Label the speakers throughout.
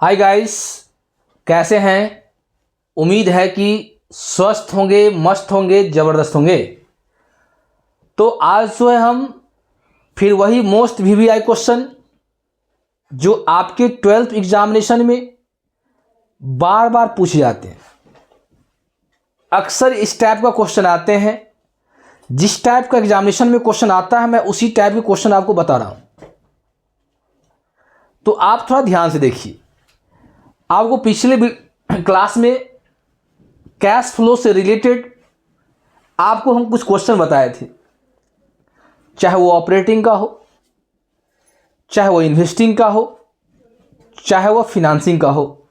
Speaker 1: Hi guys, कैसे हैं। उम्मीद है कि स्वस्थ होंगे, मस्त होंगे, ज़बरदस्त होंगे। तो आज जो है हम फिर वही मोस्ट वीवीआई क्वेश्चन जो आपके 12th एग्जामिनेशन में बार बार पूछे जाते हैं। अक्सर इस टाइप का क्वेश्चन आते हैं। जिस टाइप का एग्जामिनेशन में क्वेश्चन आता है मैं उसी टाइप के क्वेश्चन आपको बता रहा हूं, तो आप थोड़ा ध्यान से देखिए। आपको पिछले क्लास में कैश फ्लो से रिलेटेड आपको हम कुछ क्वेश्चन बताए थे, चाहे वो ऑपरेटिंग का हो, चाहे वो इन्वेस्टिंग का हो, चाहे वो फिनांसिंग का हो।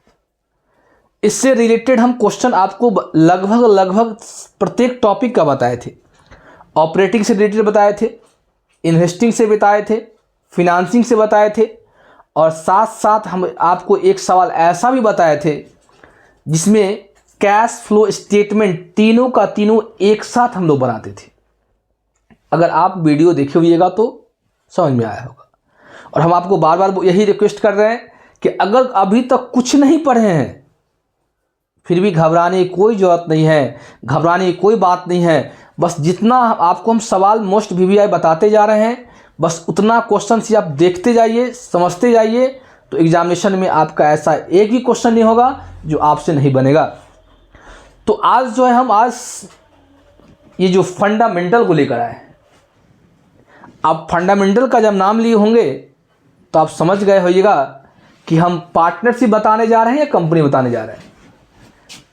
Speaker 1: इससे रिलेटेड हम क्वेश्चन आपको लगभग प्रत्येक टॉपिक का बताए थे। ऑपरेटिंग से रिलेटेड बताए थे, इन्वेस्टिंग से बताए थे, फिनांसिंग से बताए थे, और साथ साथ हम आपको एक सवाल ऐसा भी बताए थे जिसमें कैश फ्लो स्टेटमेंट तीनों का तीनों एक साथ हम लोग बनाते थे। अगर आप वीडियो देखे हुइएगा तो समझ में आया होगा। और हम आपको बार बार यही रिक्वेस्ट कर रहे हैं कि अगर अभी तक कुछ नहीं पढ़े हैं फिर भी घबराने की कोई ज़रूरत नहीं है, घबराने की कोई बात नहीं है। बस जितना आपको हम सवाल मोस्ट वीवीआई बताते जा रहे हैं, बस उतना क्वेश्चन से आप देखते जाइए, समझते जाइए, तो एग्जामिनेशन में आपका ऐसा एक भी क्वेश्चन नहीं होगा जो आपसे नहीं बनेगा। तो आज जो है हम ये जो फंडामेंटल को लेकर आए हैं। आप फंडामेंटल का जब नाम लिए होंगे तो आप समझ गए होइएगा कि हम पार्टनरशिप बताने जा रहे हैं या कंपनी बताने जा रहे हैं।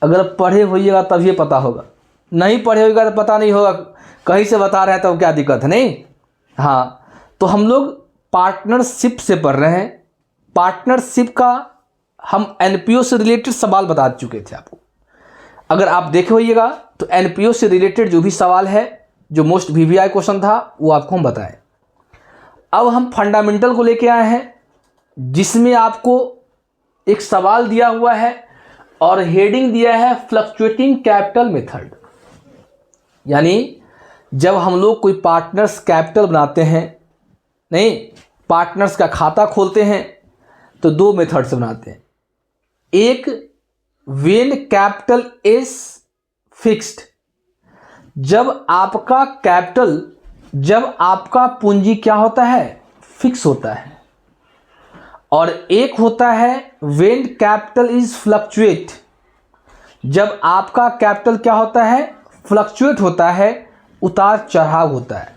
Speaker 1: अगर पढ़े होइएगा तब ये पता होगा, नहीं पढ़े होइएगा तो पता नहीं होगा। कहीं से बता रहे हैं तो क्या दिक्कत है, नहीं। हाँ, तो हम लोग पार्टनरशिप से पढ़ रहे हैं। पार्टनरशिप का हम एनपीओ से रिलेटेड सवाल बता चुके थे आपको। अगर आप देखे होइएगा तो एनपीओ से रिलेटेड जो भी सवाल है, जो मोस्ट वीवीआई क्वेश्चन था, वो आपको हम बताएं। अब हम फंडामेंटल को लेके आए हैं जिसमें आपको एक सवाल दिया हुआ है और हेडिंग दिया है फ्लक्चुएटिंग कैपिटल मेथड। यानी जब हम लोग कोई पार्टनर्स कैपिटल बनाते हैं, नहीं, पार्टनर्स का खाता खोलते हैं, तो दो मेथड से बनाते हैं। एक, व्हेन कैपिटल इज फिक्स्ड, जब आपका पूंजी क्या होता है, फिक्स होता है। और एक होता है व्हेन कैपिटल इज फ्लक्चुएट, जब आपका कैपिटल क्या होता है, फ्लक्चुएट होता है, उतार चढ़ाव होता है।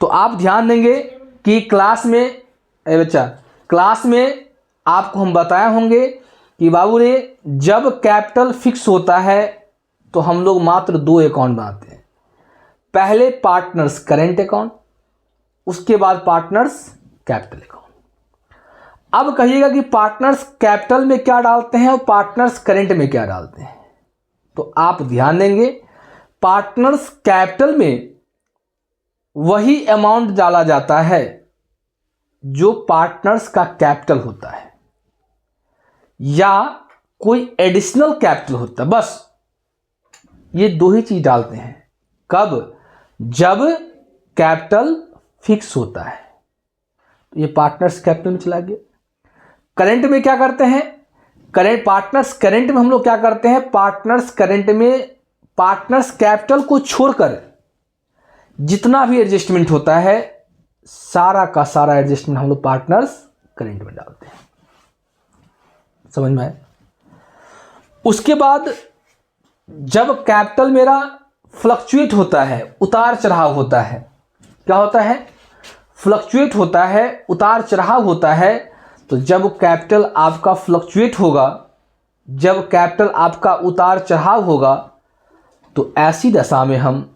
Speaker 1: तो आप ध्यान देंगे कि क्लास में आपको हम बताए होंगे कि बाबू रे, जब कैपिटल फिक्स होता है तो हम लोग मात्र दो अकाउंट बनाते हैं। पहले पार्टनर्स करेंट अकाउंट, उसके बाद पार्टनर्स कैपिटल अकाउंट। अब कहिएगा कि पार्टनर्स कैपिटल में क्या डालते हैं और पार्टनर्स करेंट में क्या डालते हैं। तो आप ध्यान देंगे, पार्टनर्स कैपिटल में वही अमाउंट डाला जाता है जो पार्टनर्स का कैपिटल होता है या कोई एडिशनल कैपिटल होता है। बस ये दो ही चीज डालते हैं। कब? जब कैपिटल फिक्स होता है। तो ये पार्टनर्स कैपिटल में चला गया। करंट में क्या करते हैं? पार्टनर्स करंट में हम लोग क्या करते हैं, पार्टनर्स करंट में पार्टनर्स कैपिटल को छोड़कर जितना भी एडजस्टमेंट होता है, सारा का सारा एडजस्टमेंट हम लोग पार्टनर्स करंट में डालते हैं। समझ में आया? उसके बाद जब कैपिटल मेरा फ्लक्चुएट होता है, उतार चढ़ाव होता है, क्या होता है, फ्लक्चुएट होता है, उतार चढ़ाव होता है। तो जब कैपिटल आपका फ्लक्चुएट होगा, जब कैपिटल आपका उतार चढ़ाव होगा, तो ऐसी दशा में हम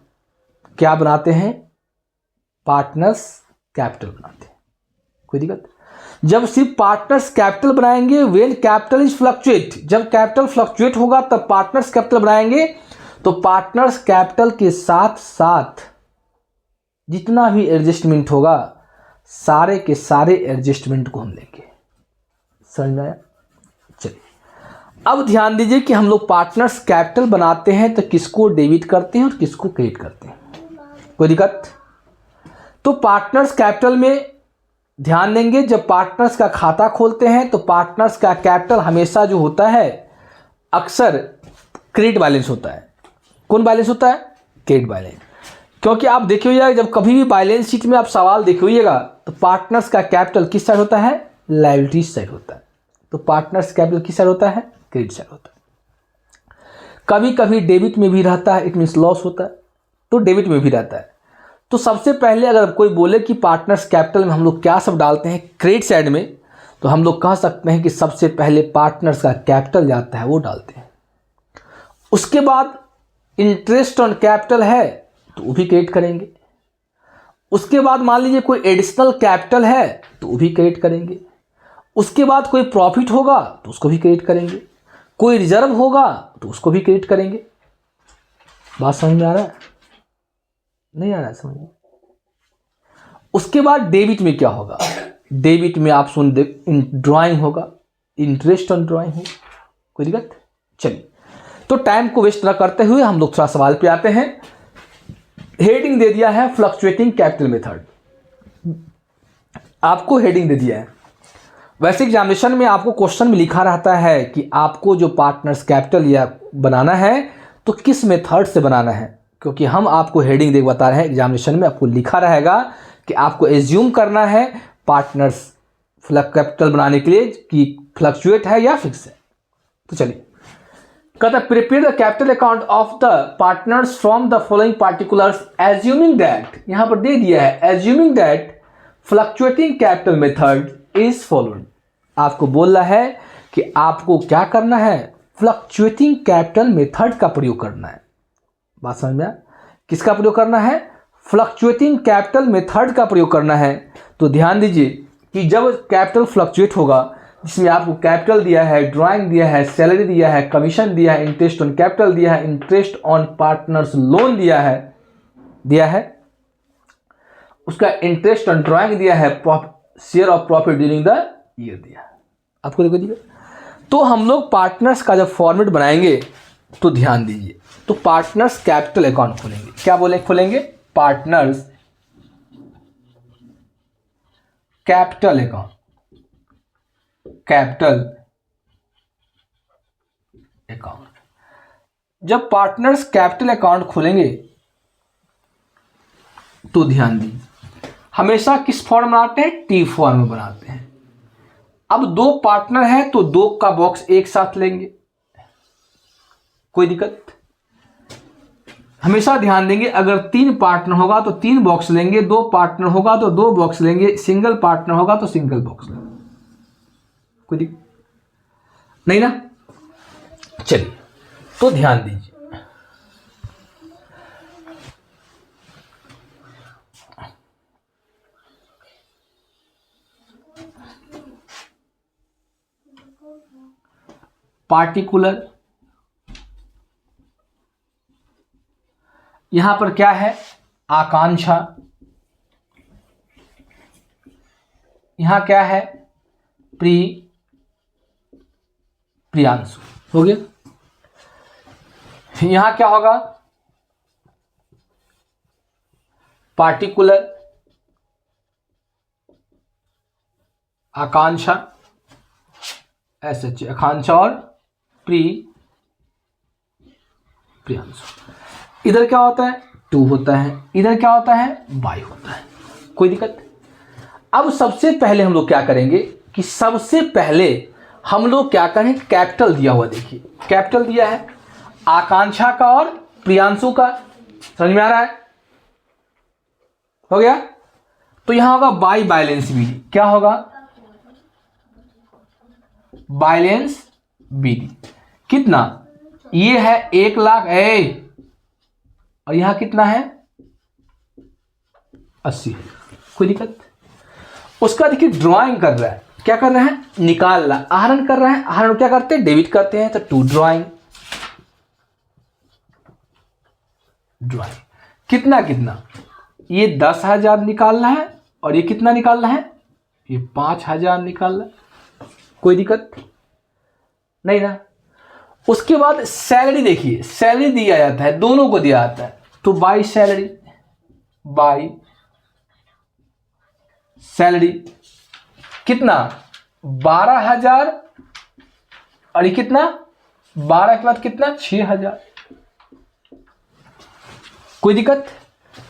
Speaker 1: क्या बनाते हैं, पार्टनर्स कैपिटल बनाते हैं। कोई दिक्कत? जब सिर्फ पार्टनर्स कैपिटल बनाएंगे, व्हेन कैपिटल इज फ्लक्चुएट, जब कैपिटल फ्लक्चुएट होगा तब पार्टनर्स कैपिटल बनाएंगे। तो पार्टनर्स कैपिटल के साथ साथ जितना भी एडजस्टमेंट होगा, सारे के सारे एडजस्टमेंट को हम लेंगे। समझ में आया? चलिए, अब ध्यान दीजिए कि हम लोग पार्टनर्स कैपिटल बनाते हैं तो किसको डेबिट करते हैं और किसको क्रेडिट करते हैं। कोई दिक्कत? तो पार्टनर्स कैपिटल में ध्यान देंगे जब पार्टनर्स का खाता खोलते हैं तो पार्टनर्स का कैपिटल हमेशा जो होता है अक्सर क्रेडिट बैलेंस होता है। कौन बैलेंस होता है? Credit balance. क्योंकि आप देखे होइएगा जब कभी भी बैलेंस शीट में आप सवाल देखे होइएगा तो पार्टनर्स का कैपिटल किस साइड होता है? लायबिलिटीज साइड होता है। तो पार्टनर्स कैपिटल किस साइड होता है? क्रेडिट साइड होता है। कभी कभी डेबिट में भी रहता है, इट मीन्स लॉस होता है, तो डेबिट में भी रहता है। तो सबसे पहले अगर कोई बोले कि पार्टनर्स कैपिटल में हम लोग क्या सब डालते हैं क्रेडिट साइड में, तो हम लोग कह सकते हैं कि सबसे पहले पार्टनर्स का कैपिटल जाता है वो डालते हैं। उसके बाद इंटरेस्ट ऑन कैपिटल है तो वो भी क्रेडिट करेंगे। उसके बाद मान लीजिए कोई एडिशनल कैपिटल है तो वो भी क्रेडिट करेंगे। उसके बाद कोई प्रॉफिट होगा तो उसको भी क्रेडिट करेंगे। कोई रिजर्व होगा तो उसको भी क्रेडिट करेंगे। बात समझ में आ रहा है? नहीं आ रहा है समझ में? उसके बाद डेबिट में क्या होगा? डेबिट में आप सुन दे ड्राइंग होगा, इंटरेस्ट ऑन ड्राइंग होगा। कोई दिक्कत? चलिए, तो टाइम को वेस्ट ना करते हुए हम लोग थोड़ा सवाल पे आते हैं। हेडिंग दे दिया है फ्लक्चुएटिंग कैपिटल मेथड, आपको हेडिंग दे दिया है। वैसे एग्जामिनेशन में आपको क्वेश्चन में लिखा रहता है कि आपको जो पार्टनर्स कैपिटल या बनाना है तो किस मेथड से बनाना है, क्योंकि हम आपको हेडिंग देख बता रहे हैं। एग्जामिनेशन में आपको लिखा रहेगा कि आपको एज्यूम करना है पार्टनर्स कैपिटल बनाने के लिए कि फ्लक्चुएट है या फिक्स है। तो चलिए, कहता है prepare the capital account of the partners from the following particulars assuming that, यहां पर दे दिया है assuming that fluctuating capital method is followed. आपको बोल रहा है कि आपको क्या करना है? फ्लक्चुएटिंग कैपिटल मेथड का प्रयोग करना है। बात समझ में? किसका प्रयोग करना है? फ्लक्चुएटिंग कैपिटल मेथड का प्रयोग करना है। तो ध्यान दीजिए कि जब कैपिटल फ्लक्चुएट होगा, जिसमें आपको कैपिटल दिया है, ड्राइंग दिया है, सैलरी दिया है, कमीशन दिया है, इंटरेस्ट ऑन कैपिटल दिया है, इंटरेस्ट ऑन पार्टनर्स लोन दिया है, उसका इंटरेस्ट ऑन ड्राइंग दिया है, share of profit during the year दिया है। आपको देखो दीजिए, तो हम लोग पार्टनर्स का जब फॉर्मेट बनाएंगे तो ध्यान दीजिए, तो पार्टनर्स कैपिटल अकाउंट खोलेंगे। क्या बोले खोलेंगे? Partners capital account, capital account. जब पार्टनर्स कैपिटल अकाउंट खोलेंगे तो ध्यान दीजिए, हमेशा किस फॉर्म बनाते हैं? टी फॉर्म में बनाते हैं। अब दो पार्टनर है तो दो का बॉक्स एक साथ लेंगे, कोई दिक्कत? हमेशा ध्यान देंगे, अगर तीन पार्टनर होगा तो तीन बॉक्स लेंगे, दो पार्टनर होगा तो दो बॉक्स लेंगे, सिंगल पार्टनर होगा तो सिंगल बॉक्स लेंगे। कोई दिक्कत नहीं ना? चलिए, तो ध्यान दीजिए, पार्टिकुलर, यहां पर क्या है? आकांक्षा। यहां क्या है? प्रियांशु। हो गया? यहां क्या होगा? पार्टिकुलर, आकांक्षा, ऐसे आकांक्षा और प्रियांशु। इधर क्या होता है? 2 होता है, इधर क्या होता है? बाई होता है। कोई दिक्कत? अब सबसे पहले हम लोग क्या करेंगे कि सबसे पहले हम लोग क्या करें? कैपिटल दिया हुआ, देखिए कैपिटल दिया है आकांक्षा का और प्रियांशु का। समझ में आ रहा है? हो गया? तो यहां होगा बाई बैलेंस बीडी। क्या होगा? Balance BD. कितना? ये है 1 लाख और यहां कितना है? 80। कोई दिक्कत? उसका देखिए ड्राइंग कर रहा है। क्या कर रहा है? निकाल रहा है, आहरण कर रहा है। आहरण क्या करते हैं? डेबिट करते हैं, तो 2 ड्राइंग। कितना कितना? ये 10,000 निकालना है और ये कितना निकालना है? ये 5,000 निकालना है। कोई दिक्कत नहीं ना? उसके बाद सैलरी, देखिए सैलरी दिया जाता है, दोनों को दिया जाता है, तो बाई सैलरी कितना 12,000 और ये कितना 12 के बाद कितना 6,000। कोई दिक्कत?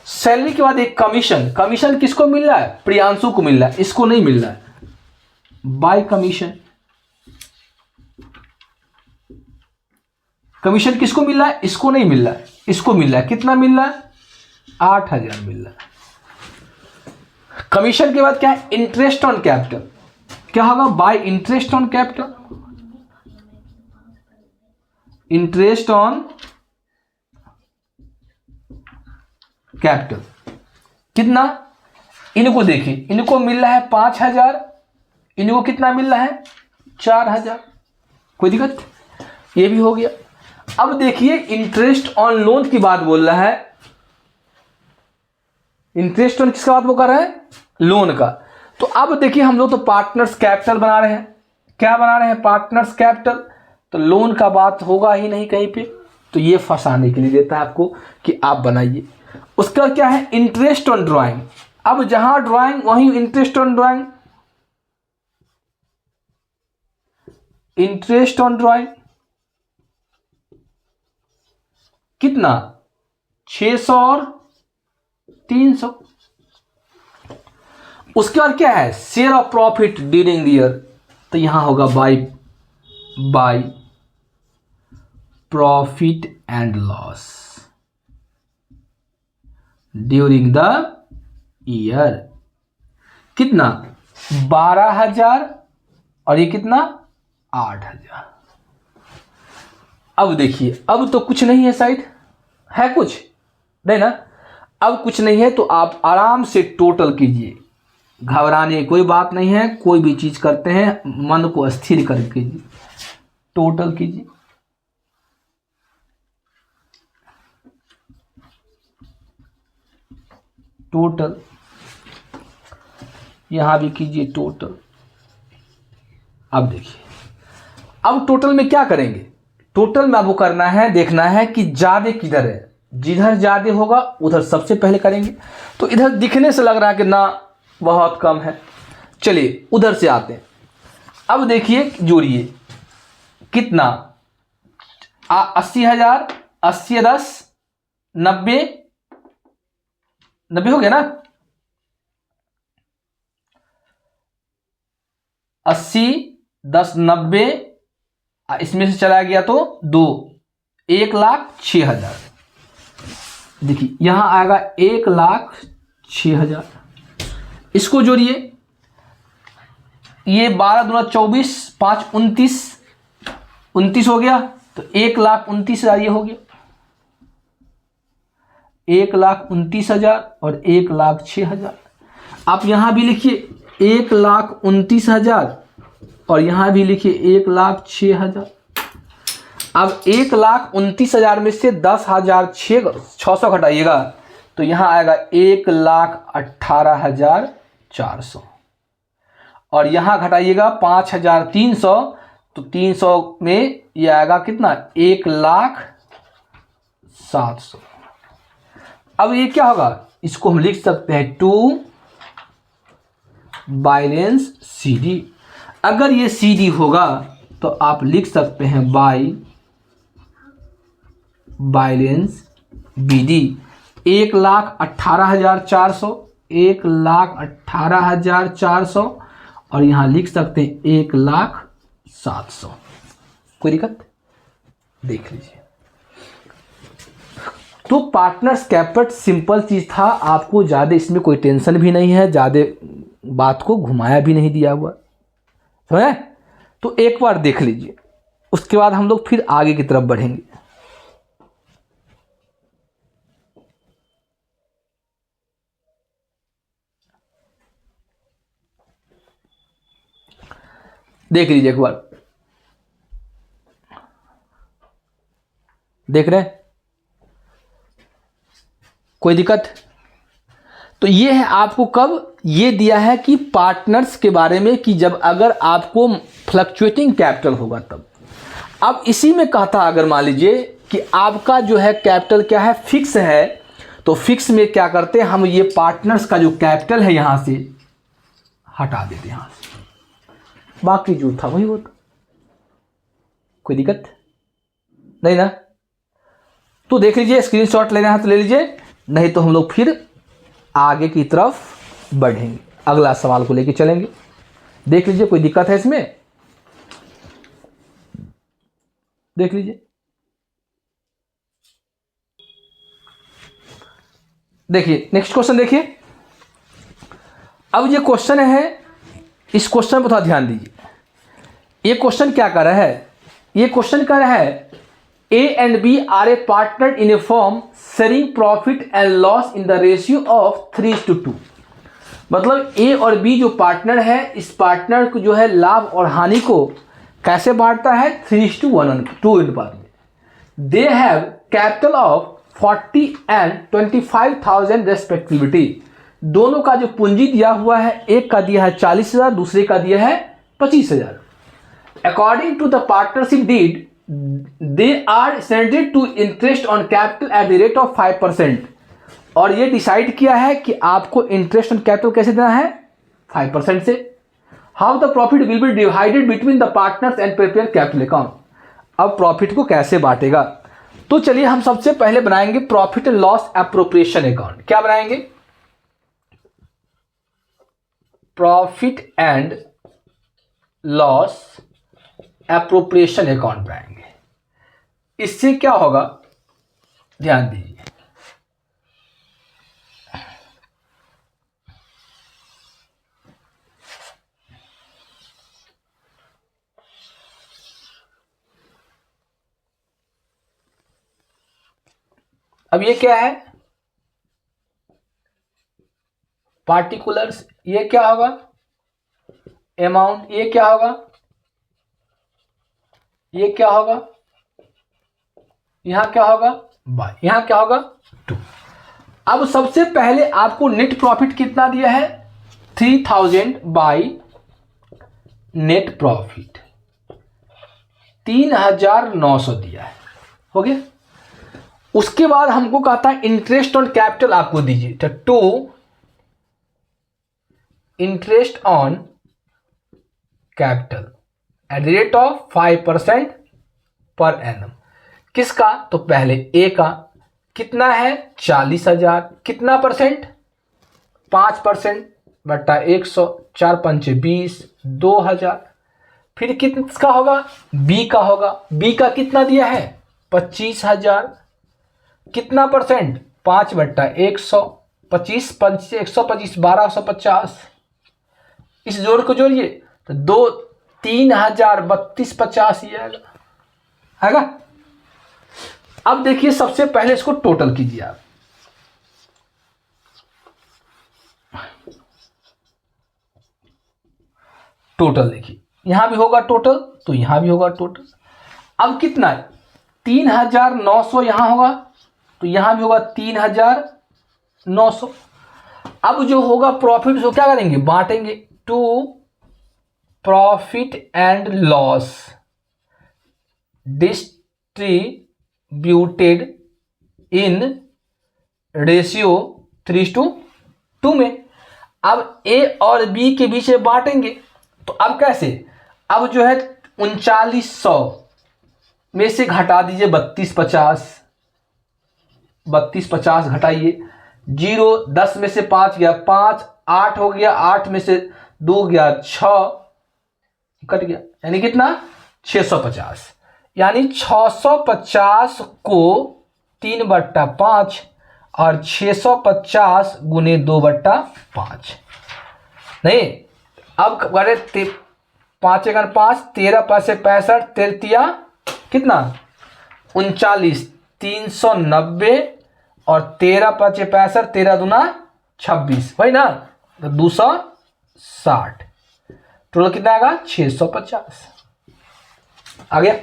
Speaker 1: सैलरी के बाद एक कमीशन, कमीशन किसको मिल रहा है? प्रियांशु को मिल रहा है, इसको नहीं मिल रहा है। बाय कमीशन, कमीशन किसको मिल रहा है? इसको नहीं मिल रहा है, इसको मिल रहा है। कितना मिल रहा है? 8,000 मिल रहा है। कमीशन के बाद क्या है? Interest on capital. क्या होगा? Bye interest on capital, interest on capital कितना? इनको देखिए, इनको मिल रहा है 5,000, इनको कितना मिल रहा है? 4,000। कोई दिक्कत? ये भी हो गया। अब देखिए इंटरेस्ट ऑन लोन की बात बोल रहा है। इंटरेस्ट ऑन किसका बात वो कर रहा है? लोन का। तो अब देखिए हम लोग तो पार्टनर्स कैपिटल बना रहे हैं। क्या बना रहे हैं? Partners capital. तो लोन का बात होगा ही नहीं कहीं पे, तो ये फंसाने के लिए देता है आपको कि आप बनाइए। उसका क्या है? Interest on drawing. अब जहां ड्राइंग वहीं interest on drawing, interest on drawing कितना? 600 और 300। उसके बाद क्या है? Share of profit during the year. तो यहां होगा by profit and loss during the year. कितना? 12,000 और ये कितना? 8,000। अब देखिए, अब तो कुछ नहीं है, साइड है कुछ नहीं ना। अब कुछ नहीं है तो आप आराम से टोटल कीजिए, घबराने की कोई बात नहीं है। कोई भी चीज करते हैं मन को स्थिर कर कीजिए, टोटल कीजिए। टोटल यहां भी कीजिए टोटल। अब देखिए, अब टोटल में क्या करेंगे? टोटल में आपको करना है, देखना है कि ज्यादा किधर है। जिधर ज्यादा होगा उधर सबसे पहले करेंगे। तो इधर दिखने से लग रहा है कि ना बहुत कम है, चलिए उधर से आते हैं। अब देखिए जोड़िए, कितना? 80,000, 80 10 90 90 हो गया ना। 80 10 90, इसमें से चला गया तो 2, 1,06,000। देखिए यहां आएगा 1,06,000। इसको जोड़िए, ये 12 दूना 24, 5 29, 29 हो गया। तो 1,29,000 ये हो गया। 1,29,000 और 1,06,000। आप यहां भी लिखिए 1,29,000 और यहां भी लिखिए 1,06,000। अब 1,29,000 में से 10,600 घटाइएगा तो यहां आएगा 1,18,400 और यहां घटाइएगा 5,300 तो 300 में ये आएगा कितना? 1,07,000। अब ये क्या होगा? इसको हम लिख सकते हैं टू बैलेंस CD। अगर ये CD होगा तो आप लिख सकते हैं बाय बैलेंस BD। 1,18,400, 1,18,400 और यहां लिख सकते हैं 1,07,000। कोई दिक्कत? देख लीजिए। तो पार्टनर्स कैपिटल सिंपल चीज था, आपको ज्यादा इसमें कोई टेंशन भी नहीं है, ज्यादा बात को घुमाया भी नहीं दिया हुआ, समझे? तो एक बार देख लीजिए, उसके बाद हम लोग फिर आगे की तरफ बढ़ेंगे। देख लीजिए एक बार, देख रहे हैं? कोई दिक्कत? तो ये है आपको कब ये दिया है कि पार्टनर्स के बारे में, कि जब अगर आपको फ्लक्चुएटिंग कैपिटल होगा तब। अब इसी में कहता अगर मान लीजिए कि आपका जो है कैपिटल क्या है? फिक्स है। तो फिक्स में क्या करते हैं हम? ये पार्टनर्स का जो कैपिटल है यहां से हटा देते यहाँ से, बाकी जो था वही होता, कोई दिक्कत नहीं ना। तो देख लीजिए, स्क्रीनशॉट लेना है तो ले लीजिए, नहीं तो हम लोग फिर आगे की तरफ बढ़ेंगे, अगला सवाल को लेके चलेंगे। देख लीजिए, कोई दिक्कत है इसमें, देख लीजिए। देखिए नेक्स्ट क्वेश्चन देखिए। अब ये क्वेश्चन है, इस क्वेश्चन पर थोड़ा ध्यान दीजिए। ये क्वेश्चन क्या कर रहा है, ये क्वेश्चन कर रहा है A and B are a partner in a firm sharing profit and loss in the ratio of 3:2। मतलब A और B जो पार्टनर है, इस पार्टनर को जो है लाभ और हानि को कैसे बांटता है, 3:2 अनुपात में। They have capital of 40 and 25,000 रेस्पेक्टिविटी। दोनों का जो पूंजी दिया हुआ है, एक का दिया है 40,000, दूसरे का दिया है 25,000। According to the partnership deed they are sended to interest on capital at the rate of 5%। और ये डिसाइड किया है कि आपको इंटरेस्ट ऑन कैपिटल कैसे देना है, 5% से। How the profit will be divided between the partners and prepare capital account. अब प्रॉफिट को कैसे बांटेगा, तो चलिए हम सबसे पहले बनाएंगे profit and loss appropriation account. क्या बनाएंगे, profit and loss appropriation account बनाएंगे। इससे क्या होगा, ध्यान दीजिए। अब ये क्या है, पार्टिकुलर्स, ये क्या होगा अमाउंट, ये क्या होगा, ये क्या होगा, यहां क्या होगा बाय, यहां क्या होगा 2। अब सबसे पहले आपको नेट प्रॉफिट कितना दिया है, 3,000 बाई नेट प्रॉफिट 3,900 दिया है, हो गया। उसके बाद हमको कहता है इंटरेस्ट ऑन कैपिटल आपको दीजिए, तो 2 interest on capital at the rate of 5% per annum. किसका, तो पहले ए का कितना है 40,000, कितना परसेंट 5% बटा 100, 4 5 20, 2,000। फिर किसका होगा, बी का होगा, बी का कितना दिया है 25,000, कितना परसेंट 5 बटा 100, 25 5 125 1250। इस जोड़ को जोड़िए तो 2 3,000 32 50 ये आएगा। अब देखिए सबसे पहले इसको टोटल कीजिए आप, टोटल देखिए, यहां भी होगा टोटल तो यहां भी होगा टोटल। अब कितना है 3,900 यहां होगा तो यहां भी होगा 3,900। अब जो होगा प्रॉफिट उसको क्या करेंगे, बांटेंगे, to profit and loss distributed in ratio 3:2 में। अब ए और बी के बीच में बांटेंगे, तो अब कैसे, अब जो है 3900 में से घटा दीजिए 3250, 3250 घटाइए, 0 10 में से 5 गया 5, 8 हो गया, 8 में से 2 गया 6, कट गया, यानी कितना 650। यानी 650 को 3/5 और 650 गुने 2/5 नहीं। अब अरे 5 × 5 13 5 से 65, 13 कितना 39, 390 और 13 5 से 65, 13 दूना 26, वही ना, तो 260, टोटल कितना आएगा 650 आ गया।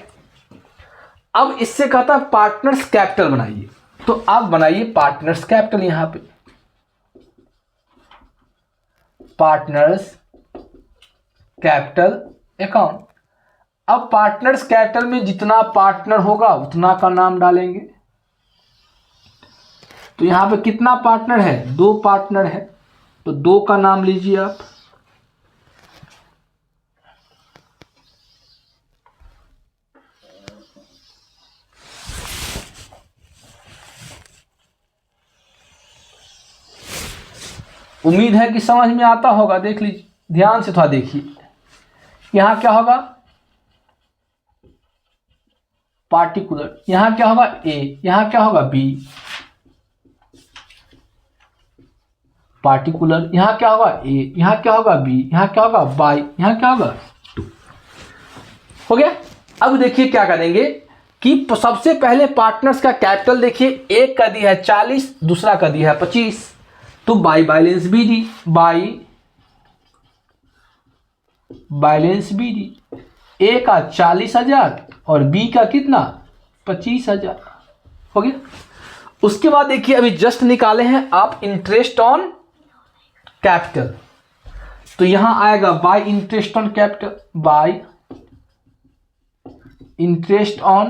Speaker 1: अब इससे कहता है पार्टनर्स कैपिटल बनाइए, तो आप बनाइए पार्टनर्स कैपिटल, यहां पे पार्टनर्स कैपिटल अकाउंट। अब पार्टनर्स कैपिटल में जितना पार्टनर होगा उतना का नाम डालेंगे। तो यहां पे कितना पार्टनर है, 2 पार्टनर है, तो 2 का नाम लीजिए आप, उम्मीद है कि समझ में आता होगा। देख लीजिए, ध्यान से थोड़ा देखिए। यहां क्या होगा, पार्टिकुलर, यहां क्या होगा ए, यहां क्या होगा बी, पार्टिकुलर, यहां क्या होगा ए, यहां क्या होगा बी, यहां क्या होगा बाई, यहां क्या होगा 2। हो गया। अब देखिए क्या करेंगे कि सबसे पहले पार्टनर्स का कैपिटल देखिए, एक का दिया है 40, दूसरा का दिया है 25, तो by balance B D, by balance B D, A का 40,000 और बी का कितना 25,000। हो गया। उसके बाद देखिए अभी जस्ट निकाले हैं आप इंटरेस्ट ऑन कैपिटल, तो यहां आएगा bye interest on capital, bye interest on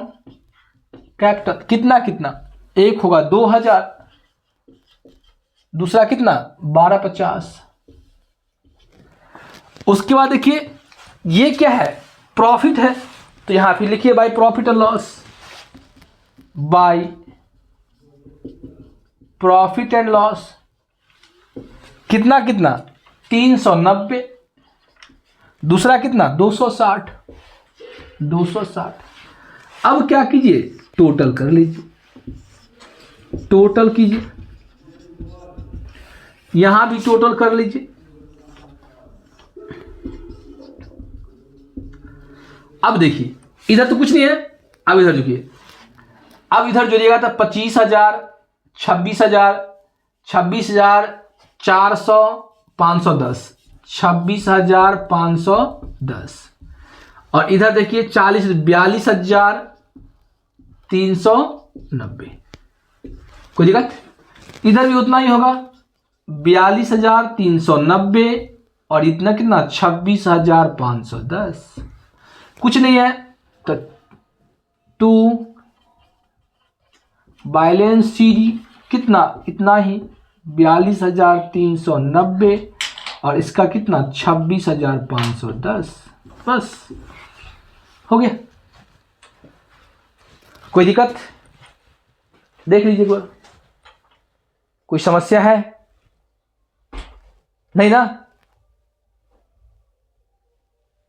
Speaker 1: capital कितना कितना, एक होगा 2,000, दूसरा कितना 1250। उसके बाद देखिए ये क्या है, प्रॉफिट है, तो यहां पे लिखिए by profit and loss, by profit and loss कितना कितना 390, दूसरा कितना 260, 260। अब क्या कीजिए, टोटल कर लीजिए, टोटल कीजिए, यहां भी टोटल कर लीजिए। अब देखिए इधर तो कुछ नहीं है, अब इधर जोड़िए, अब इधर जोड़िएगा तो 25,000, 26,000, 26,000, 400, 510, 26,510, और इधर देखिए 40, 42,390। कोई दिक्कत, इधर भी उतना ही होगा 42,390 और इतना कितना 26,510। कुछ नहीं है तो 2 बैलेंस सी डी कितना, इतना ही 42,390 और इसका कितना 26,510। बस हो गया। कोई दिक्कत, देख लीजिए, कोई समस्या है नहीं ना,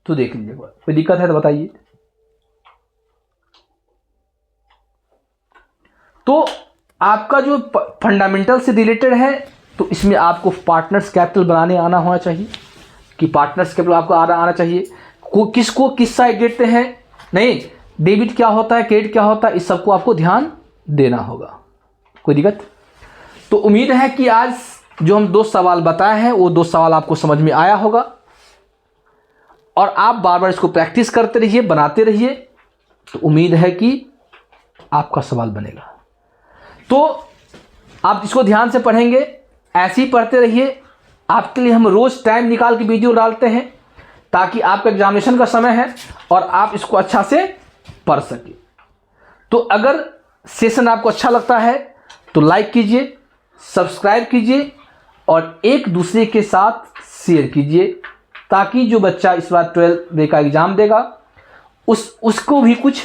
Speaker 1: तो देख लीजिए, कोई दिक्कत है तो बताइए। तो आपका जो फंडामेंटल से रिलेटेड है, तो इसमें आपको पार्टनर्स कैपिटल बनाने आना होना चाहिए, कि पार्टनर्स कैपिटल आपको आना चाहिए, किसको किस साइड देते हैं, नहीं डेबिट क्या होता है, क्रेडिट क्या होता है, इस सबको आपको ध्यान देना होगा। कोई दिक्कत, तो उम्मीद है कि आज जो हम 2 सवाल बताए हैं वो 2 सवाल आपको समझ में आया होगा, और आप बार बार इसको प्रैक्टिस करते रहिए, बनाते रहिए, तो उम्मीद है कि आपका सवाल बनेगा। तो आप इसको ध्यान से पढ़ेंगे, ऐसे ही पढ़ते रहिए। आपके लिए हम रोज टाइम निकाल के वीडियो डालते हैं, ताकि आपका एग्जामिनेशन का समय है और आप इसको अच्छा से पढ़ सके। तो अगर सेशन आपको अच्छा लगता है तो लाइक कीजिए, सब्सक्राइब कीजिए और एक दूसरे के साथ शेयर कीजिए, ताकि जो बच्चा इस बार 12th का एग्जाम देगा उसको भी कुछ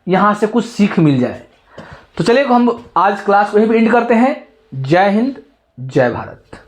Speaker 1: यहाँ से कुछ सीख मिल जाए। तो चलिए हम आज क्लास को यहीं पर एंड करते हैं। जय हिंद, जय भारत।